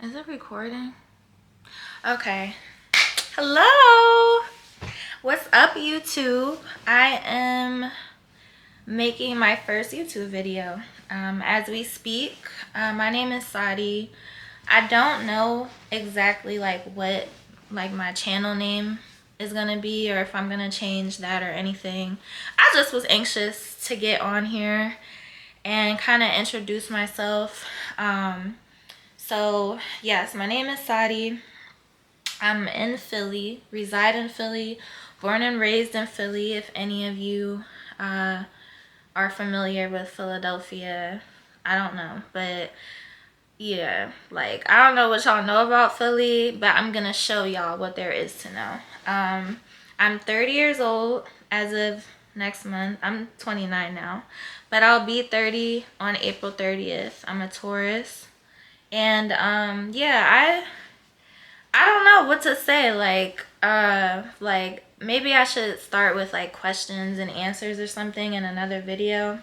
Is it recording? Okay. Hello. What's up, YouTube? I am making my first YouTube video as we speak. My name is Sadi. I don't know exactly what my channel name is gonna be, or if I'm gonna change that or anything. I just was anxious to get on here and kind of introduce myself. So yes, my name is Sadi. I'm in Philly, reside in Philly, born and raised in Philly. If any of you are familiar with Philadelphia, I don't know, but yeah, I don't know what y'all know about Philly, but I'm gonna show y'all what there is to know. I'm 30 years old as of next month. I'm 29 now, but I'll be 30 on April 30th. I'm a Taurus. And yeah, I don't know what to say. Maybe I should start with questions and answers or something in another video.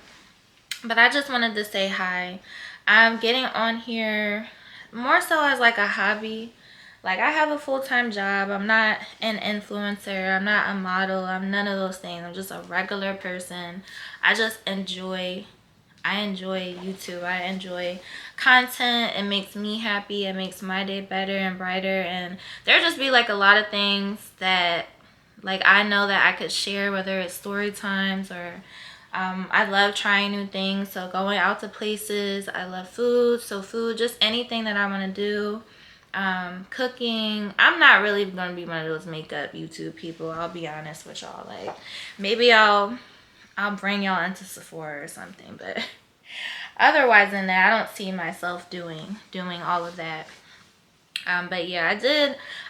But I just wanted to say hi. I'm getting on here more so as a hobby. I have a full-time job. I'm not an influencer. I'm not a model. I'm none of those things. I'm just a regular person. I just enjoy YouTube. I enjoy content. It makes me happy. It makes my day better and brighter. And there just be a lot of things that I know that I could share, whether it's story times or I love trying new things. So going out to places. I love food. So food, just anything that I want to do. Cooking. I'm not really going to be one of those makeup YouTube people. I'll be honest with y'all. Maybe I'll bring y'all into Sephora or something, but otherwise than that, I don't see myself doing all of that. But yeah,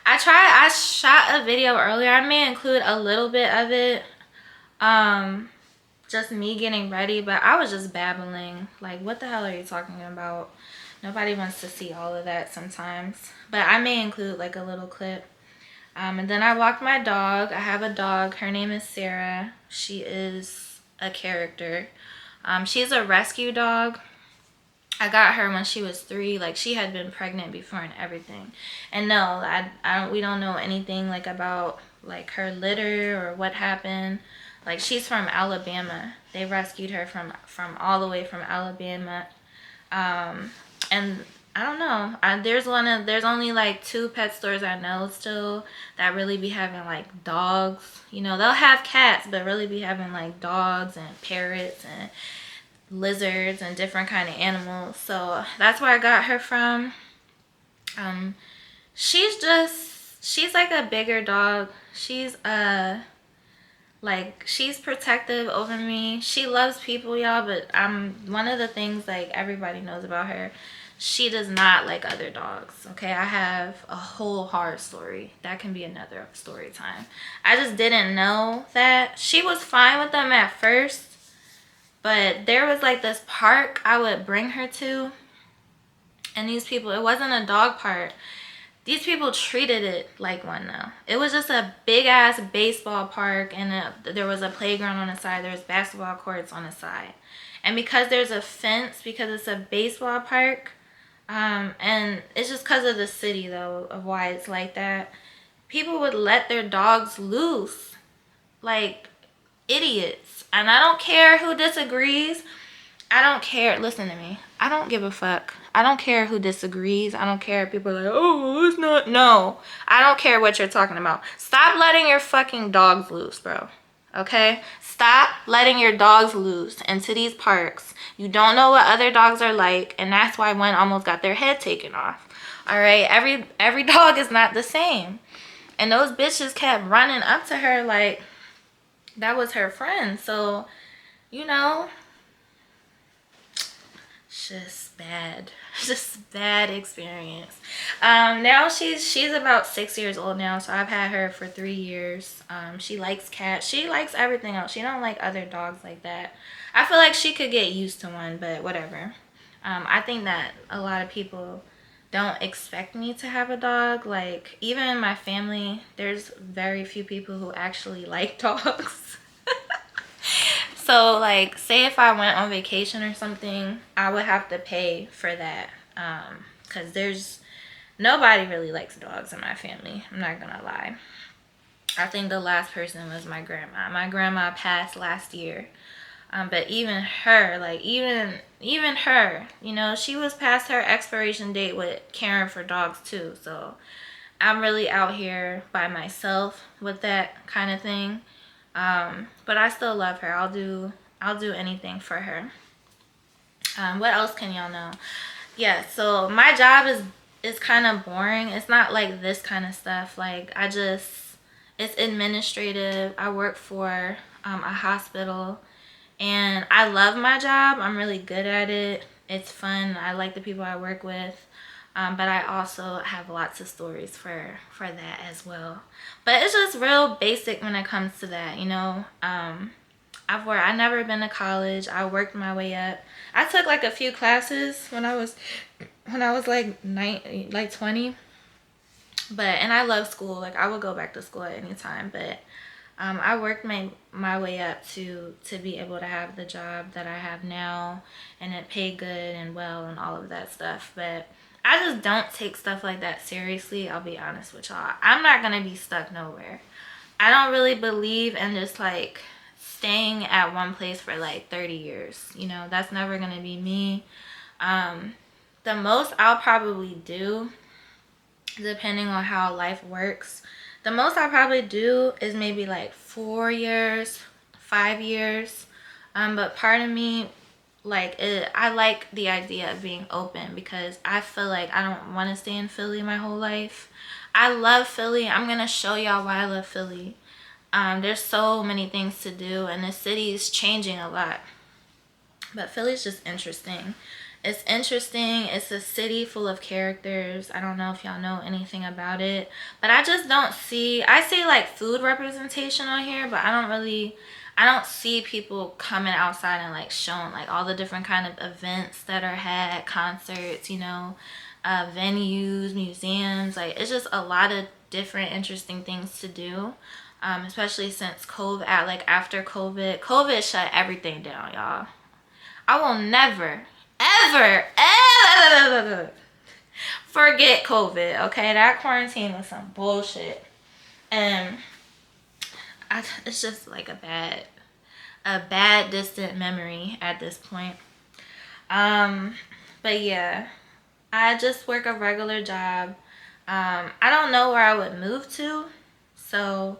I shot a video earlier. I may include a little bit of it, just me getting ready, but I was just babbling. What the hell are you talking about? Nobody wants to see all of that sometimes, but I may include a little clip. And then I walked my dog. I have a dog. Her name is Sarah. She is a character. She's a rescue dog. I got her when she was 3. She had been pregnant before and everything. And no, we don't know anything about her litter or what happened. She's from Alabama. They rescued her from all the way from Alabama. And I don't know. There's only 2 pet stores I know still that really be having dogs. You know, they'll have cats, but really be having dogs and parrots and lizards and different kind of animals. So that's where I got her from. She's a bigger dog. She's she's protective over me. She loves people, y'all, but one of the things everybody knows about her, she does not like other dogs. Okay, I have a whole horror story. That can be another story time. I just didn't know that. She was fine with them at first, but there was this park I would bring her to, and these people, it wasn't a dog park. These people treated it like one though. It was just a big ass baseball park, and there was a playground on the side. There was basketball courts on the side. And because there's a fence, because it's a baseball park, and it's just because of the city though, of why it's like that, people would let their dogs loose like idiots. And I don't care who disagrees. I don't care. Listen to me. I don't give a fuck. I don't care who disagrees. I don't care if people are oh, it's not. No. I don't care what you're talking about. Stop letting your fucking dogs loose, bro. Okay? Stop letting your dogs loose into these parks. You don't know what other dogs are like, and that's why one almost got their head taken off. All right? Every dog is not the same. And those bitches kept running up to her like that was her friend. So, you know, just bad experience. Now she's about 6 years old now, so I've had her for 3 years. She likes cats. She likes everything else. She don't like other dogs like that. I feel like she could get used to one, but whatever. I think that a lot of people don't expect me to have a dog. Even in my family, there's very few people who actually like dogs. So say if I went on vacation or something, I would have to pay for that, because there's Nobody really likes dogs in my family. I'm not gonna lie. I think the last person was my grandma. My grandma passed last year. But even her, like even her, you know, she was past her expiration date with caring for dogs too. So I'm really out here by myself with that kind of thing. But I still love her. I'll do anything for her. What else can y'all know? Yeah, so my job is kind of boring. It's not like this kind of stuff. Like it's administrative. I work for a hospital, and I love my job. I'm really good at it. It's fun. I like the people I work with. But I also have lots of stories for that as well. But it's just real basic when it comes to that, you know. I never been to college. I worked my way up. I took like a few classes when I was like 20. And I love school. Like I would go back to school at any time. But I worked my way up to be able to have the job that I have now, and it paid good and well and all of that stuff. But I just don't take stuff like that seriously. I'll be honest with y'all. I'm not gonna be stuck nowhere. I don't really believe in just like staying at one place for like 30 years. You know, that's never gonna be me. The most I'll probably do, depending on how life works, the most I'll probably do is maybe like 4 years, 5 years. But part of me, I like the idea of being open because I feel like I don't want to stay in Philly my whole life. I love Philly. I'm gonna show y'all why I love Philly. There's so many things to do, and the city is changing a lot. But Philly's just interesting. It's interesting. It's a city full of characters. I don't know if y'all know anything about it, but I just don't see, I see like food representation on here, but I don't see people coming outside and like showing like all the different kind of events that are had, concerts, you know, venues, museums. Like it's just a lot of different interesting things to do. Especially since COVID, after COVID shut everything down, y'all. I will never, ever, ever forget COVID, okay? That quarantine was some bullshit. And it's just like a bad distant memory at this point. But yeah, I just work a regular job. I don't know where I would move to. So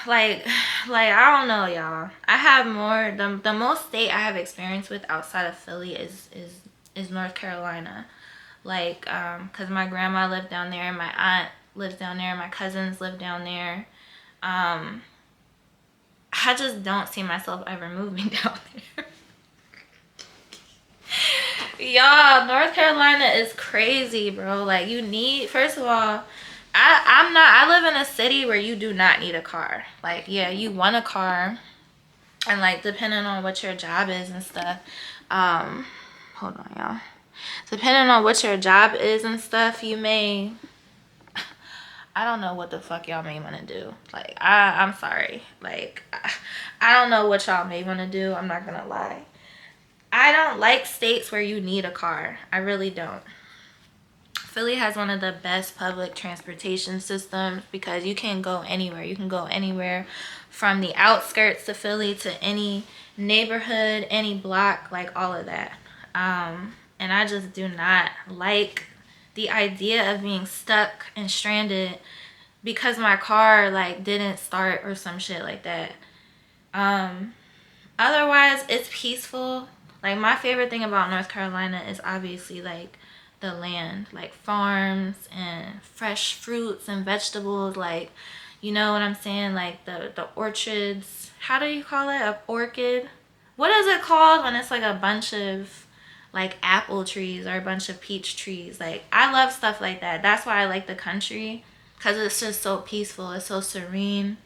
like I don't know, y'all. I have the most state I have experience with outside of Philly is North Carolina. Cause my grandma lived down there, my aunt lives down there, my cousins live down there. I just don't see myself ever moving down there. Y'all, North Carolina is crazy, bro. Like you need, first of all, I live in a city where you do not need a car. Like, yeah, you want a car, and like depending on what your job is and stuff, hold on, y'all. Depending on what your job is and stuff, you may, I don't know what the fuck y'all may want to do. Like, I'm sorry. Like, I don't know what y'all may want to do. I'm not gonna lie. I don't like states where you need a car. I really don't. Philly has one of the best public transportation systems because you can go anywhere. You can go anywhere from the outskirts of Philly to any neighborhood, any block, like all of that. And I just do not like the idea of being stuck and stranded because my car like didn't start or some shit like that. Otherwise, it's peaceful. Like my favorite thing about North Carolina is obviously like the land, like farms and fresh fruits and vegetables, like, you know what I'm saying, like the orchards. How do you call it? A orchid? What is it called when it's like a bunch of like apple trees or a bunch of peach trees? Like I love stuff like that. That's why I like the country, because it's just so peaceful. It's so serene.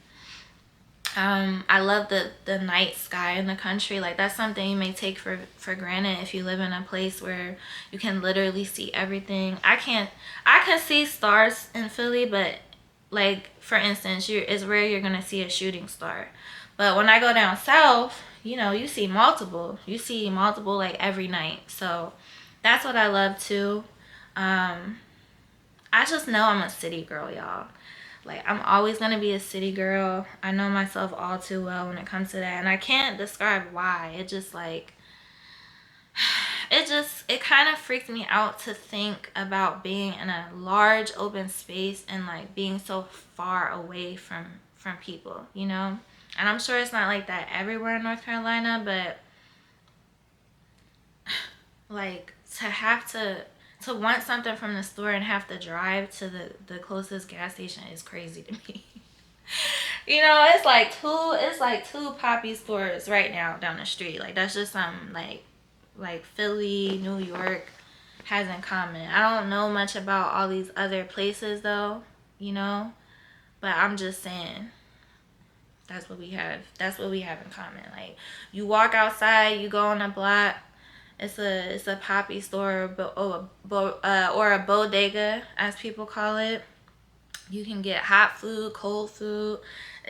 I love the night sky in the country. Like that's something you may take for granted if you live in a place where you can literally see everything. I can see stars in Philly, but like for instance, it's rare you're gonna see a shooting star. But when I go down south, you know, you see multiple. You see multiple like every night. So that's what I love too. I just know I'm a city girl, y'all. Like, I'm always gonna be a city girl. I know myself all too well when it comes to that, and I can't describe why. It just like, it kind of freaks me out to think about being in a large open space and like being so far away from people, you know. And I'm sure it's not like that everywhere in North Carolina, but like to have to want something from the store and have to drive to the closest gas station is crazy to me. You know, it's like two Poppy stores right now down the street. Like, that's just something like Philly, New York has in common. I don't know much about all these other places though, you know, but I'm just saying that's what we have. That's what we have in common. Like, you walk outside, you go on a block, it's a Poppy store or a bodega, as people call it. You can get hot food, cold food.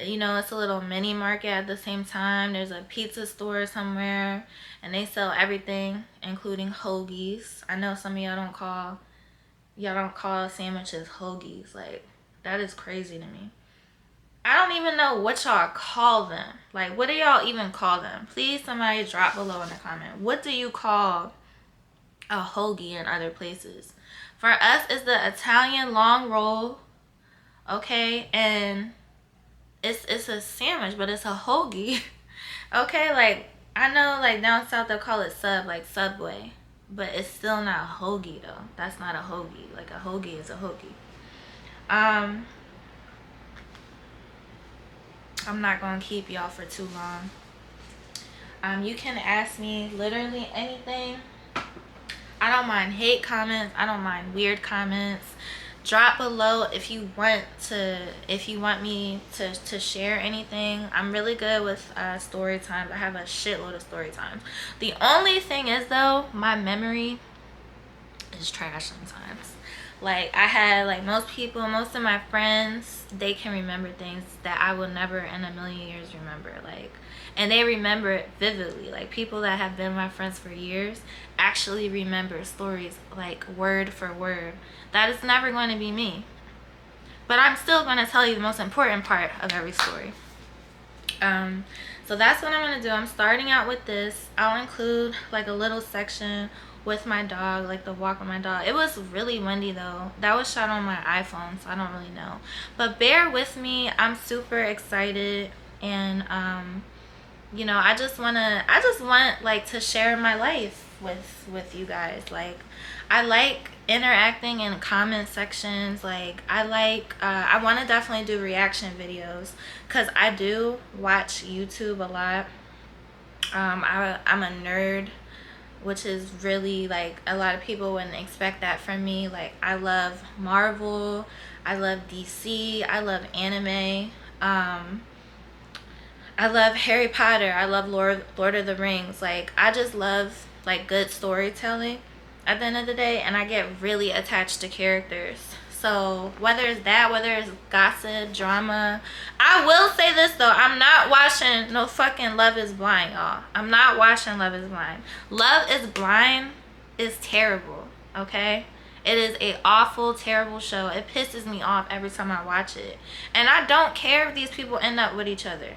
You know, it's a little mini market at the same time. There's a pizza store somewhere, and they sell everything, including hoagies. I know some of y'all don't call sandwiches hoagies. Like, that is crazy to me. I don't even know what y'all call them. Like, what do y'all even call them? Please, somebody drop below in the comment. What do you call a hoagie in other places? For us, it's the Italian long roll, okay? And it's a sandwich, but it's a hoagie, okay? Like, I know, like, down south they'll call it sub, like Subway, but it's still not a hoagie, though. That's not a hoagie. Like, a hoagie is a hoagie. I'm not gonna keep y'all for too long. You can ask me literally anything. I don't mind hate comments. I don't mind weird comments. Drop below if you want me to share anything. I'm really good with story times. I have a shitload of story times. The only thing is though, my memory is trash sometimes. Like, I had, like, most of my friends, they can remember things that I will never in a million years remember. Like, and they remember it vividly. Like, people that have been my friends for years actually remember stories, like, word for word. That is never going to be me. But I'm still going to tell you the most important part of every story. So that's what I'm going to do. I'm starting out with this. I'll include, like, a little section with my dog, like the walk with my dog. It was really windy though. That was shot on my iPhone, so I don't really know. But bear with me. I'm super excited, and you know, I just want like to share my life with you guys. Like, I like interacting in comment sections. Like, I want to definitely do reaction videos because I do watch YouTube a lot. I'm a nerd, which is really, like, a lot of people wouldn't expect that from me. Like, I love Marvel, I love DC, I love anime, I love Harry Potter, I love Lord of the Rings. Like, I just love, like, good storytelling at the end of the day, and I get really attached to characters. So whether it's that, whether it's gossip, drama, I will say this though, I'm not watching no fucking Love is Blind, y'all. I'm not watching Love is Blind. Love is Blind is terrible, okay? It is a awful, terrible show. It pisses me off every time I watch it. And I don't care if these people end up with each other.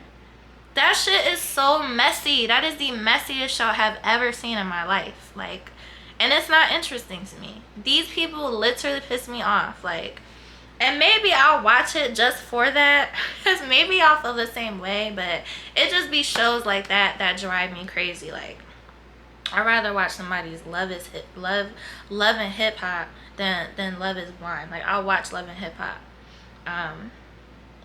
That shit is so messy. That is the messiest show I have ever seen in my life. Like, and it's not interesting to me. These people literally piss me off. Like, and maybe I'll watch it just for that, because maybe I'll feel the same way. But it just be shows like that that drive me crazy. Like, I'd rather watch somebody's love and hip hop than Love is Blind. Like, I'll watch Love and Hip Hop.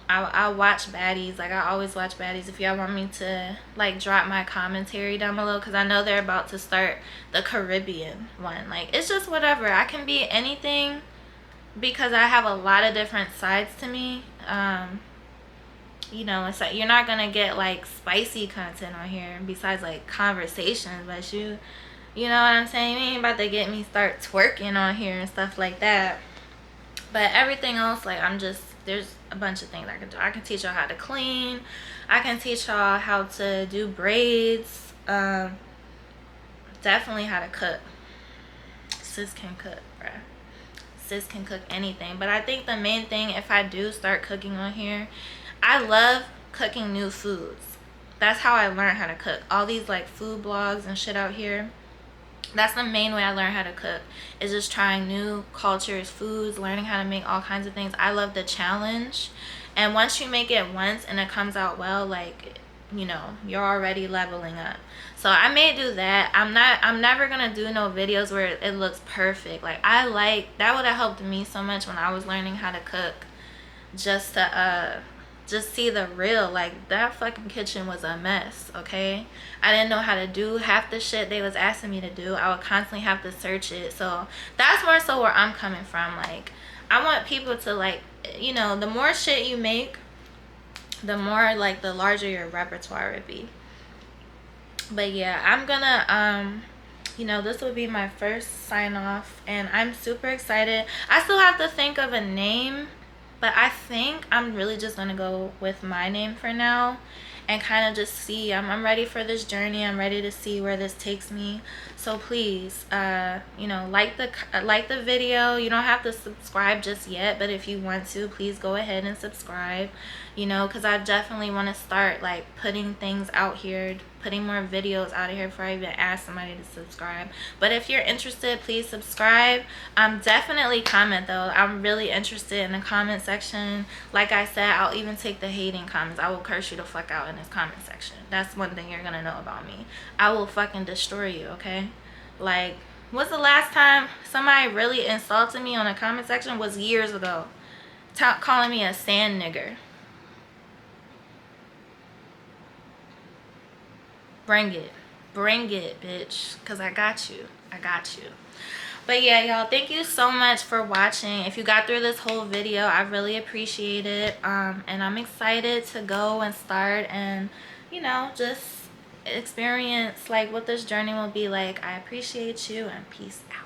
I'll watch baddies. Like, I always watch baddies. If y'all want me to, like, drop my commentary down below, because I know they're about to start the Caribbean one. Like, it's just whatever. I can be anything because I have a lot of different sides to me. You know, it's like, you're not gonna get, like, spicy content on here besides, like, conversations, but you know what I'm saying? You ain't about to get me start twerking on here and stuff like that. But everything else, like, there's a bunch of things I can do. I can teach y'all how to clean. I can teach y'all how to do braids. Definitely how to cook. Sis can cook, bruh. sis can cook anything. But I think the main thing, if I do start cooking on here, I love cooking new foods. That's how I learned how to cook. All these like food blogs and shit out here, that's the main way I learned how to cook, is just trying new cultures, foods, learning how to make all kinds of things. I love the challenge. And once you make it once and it comes out well, like, you know, you're already leveling up. So I may do that. I'm never gonna do no videos where it looks perfect. Like, I like that would have helped me so much when I was learning how to cook, just to just see the real. Like, that fucking kitchen was a mess, okay? I didn't know how to do half the shit they was asking me to do. I would constantly have to search it. So that's more so where I'm coming from. Like, I want people to, like, you know, the more shit you make, the more, like, the larger your repertoire would be. But yeah, I'm gonna you know, this will be my first sign off, and I'm super excited. I still have to think of a name, but I think I'm really just gonna go with my name for now, and kind of just see. I'm ready for this journey. I'm ready to see where this takes me. So please, you know, like the video. You don't have to subscribe just yet, but if you want to, please go ahead and subscribe. You know, because I definitely want to start, like, putting things out here, putting more videos out of here before I even ask somebody to subscribe. But if you're interested, please subscribe. Definitely comment though. I'm really interested in the comment section. Like I said, I'll even take the hating comments. I will curse you the fuck out in this comment section. That's one thing you're gonna know about me. I will fucking destroy you, okay? Like, what's the last time somebody really insulted me on a comment section? Was years ago. Calling me a sand nigger. Bring it, bitch, because I got you. But yeah, y'all, thank you so much for watching. If you got through this whole video, I really appreciate it. And I'm excited to go and start and, you know, just experience, like, what this journey will be like. I appreciate you, and peace out.